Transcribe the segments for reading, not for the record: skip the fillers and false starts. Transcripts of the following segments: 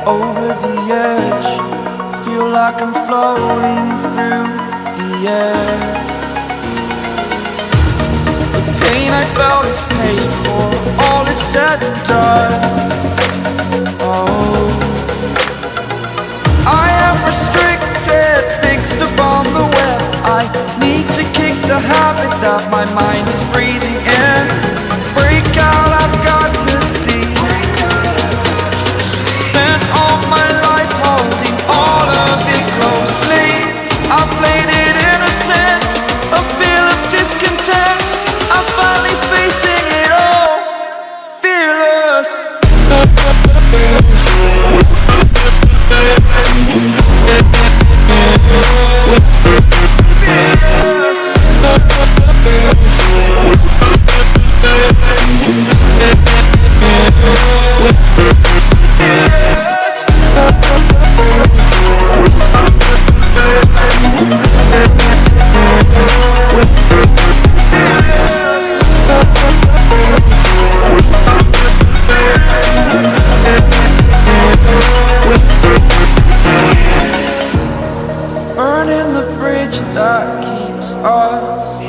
Over the edge, feel like I'm floating through the air. The pain I felt is paid for, all is said and done. Oh, I am restricted, fixed upon the web. I need to kick the habit that my mind is breathing in. Break out, I've got to see. Spent all my life holding all of it closely. I played it innocent, a feel of discontent. I'm finally facing it all, fearless. Burning the bridge that keeps us.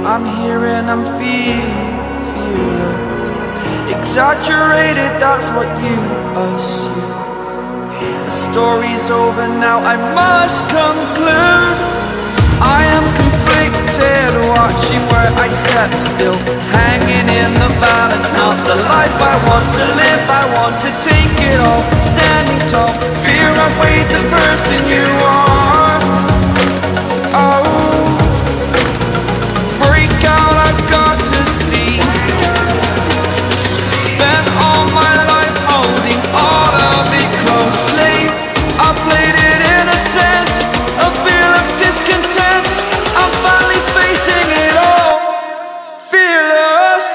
I'm here and I'm feeling fearless. Exaggerated, that's what you assume. The story's over now, I must conclude. I am conflicted, watching where I step still, hanging in the balance. Not the life I want to live, I want to take it all. Standing tall, fear I weighed the person you are. Oh, break out, I've got to see. Spent all my life holding all of it closely. I played it innocent, a feel of discontent. I'm finally facing it all, fearless.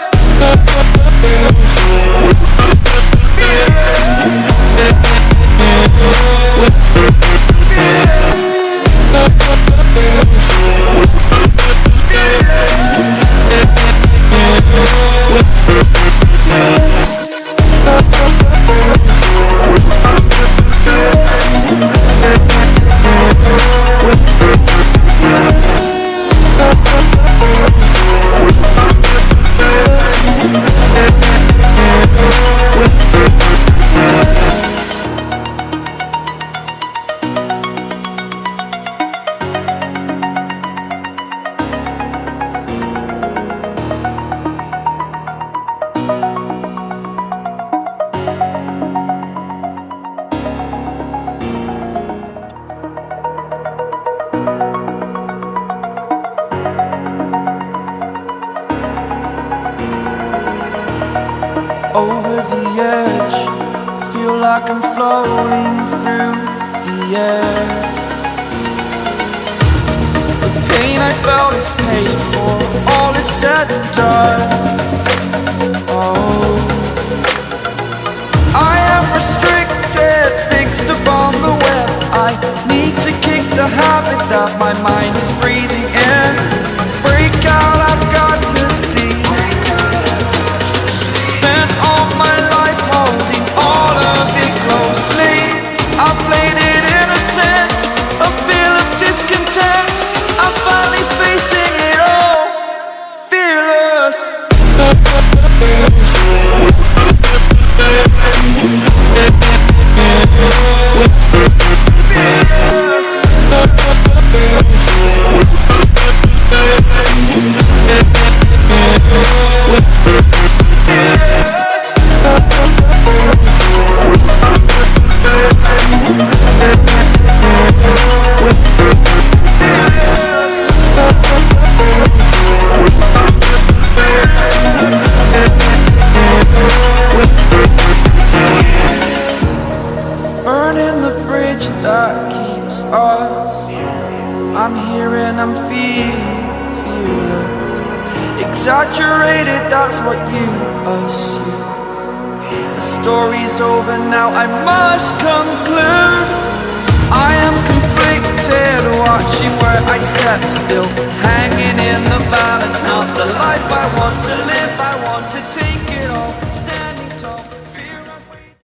Over the edge, feel like I'm floating through the air. The pain I felt is paid for, all is said and done. Oh, I am restricted, fixed upon the web. I need to kick the habit that my mind is breathing in. Break out, I've got to see. Spent all my life holding all of it closely. I played it innocent, a feel of discontent. I'm finally facing it all, fearless. Burning the bridge that keeps us. I'm here and I'm feeling fearless. Exaggerated, that's what you assume. The story's over now, I must conclude. I am conflicted, conflicted, watching where I step still, hanging in the balance. Not the life I want to live, I want to take it